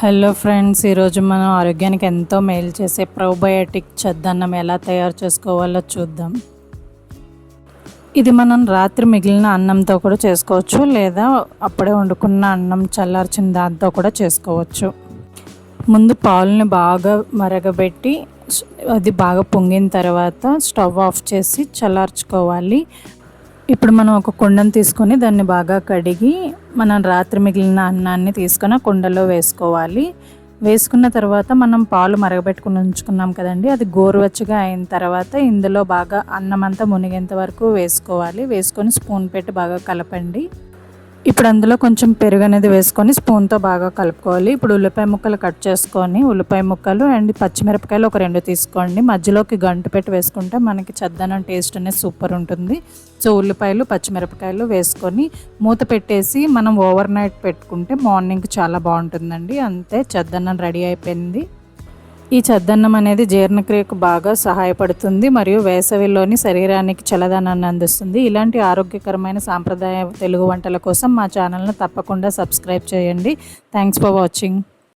Hello friends, ఈరోజు మనం ఆరోగ్యానికి ఎంతో మేలు చేసే ప్రోబయోటిక్ చద్దన్నం ఎలా తయారు చేసుకోవాలో చూద్దాం. ఇది మనం రాత్రి మిగిలిన అన్నంతో కూడా చేసుకోవచ్చు, లేదా అప్పుడే వండుకున్న అన్నం చల్లార్చిన దాంతో కూడా చేసుకోవచ్చు. ముందు పాలుని బాగా మరగబెట్టి అది బాగా పొంగిన తర్వాత స్టవ్ ఆఫ్ చేసి చల్లార్చుకోవాలి. ఇప్పుడు మనం ఒక కుండను తీసుకొని దాన్ని బాగా కడిగి మనం రాత్రి మిగిలిన అన్నాన్ని తీసుకొని ఆ కుండలో వేసుకోవాలి. వేసుకున్న తర్వాత మనం పాలు మరగబెట్టుకుని ఉంచుకున్నాం కదండి, అది గోరువెచ్చగా అయిన తర్వాత ఇందులో బాగా అన్నం అంతా మునిగేంత వరకు వేసుకోవాలి. వేసుకొని స్పూన్ పెట్టి బాగా కలపండి. ఇప్పుడు అందులో కొంచెం పెరుగు అనేది వేసుకొని స్పూన్తో బాగా కలుపుకోవాలి. ఇప్పుడు ఉల్లిపాయ ముక్కలు కట్ చేసుకొని ఉల్లిపాయ ముక్కలు అండ్ పచ్చిమిరపకాయలు ఒక 2 తీసుకోండి. మధ్యలోకి గంటు పెట్టి వేసుకుంటే మనకి చద్దన్నం టేస్ట్ అనేది సూపర్ ఉంటుంది. సో ఉల్లిపాయలు పచ్చిమిరపకాయలు వేసుకొని మూత పెట్టేసి మనం ఓవర్ నైట్ పెట్టుకుంటే మార్నింగ్కి చాలా బాగుంటుందండి. అంతే, చద్దన్నం రెడీ అయిపోయింది. ఈ చద్దన్నం అనేది జీర్ణక్రియకు బాగా సహాయపడుతుంది మరియు వేసవిలోని శరీరానికి చల్లదనాన్ని అందిస్తుంది. ఇలాంటి ఆరోగ్యకరమైన సాంప్రదాయ తెలుగు వంటల కోసం మా ఛానల్ను తప్పకుండా సబ్స్క్రైబ్ చేయండి. Thanks for watching.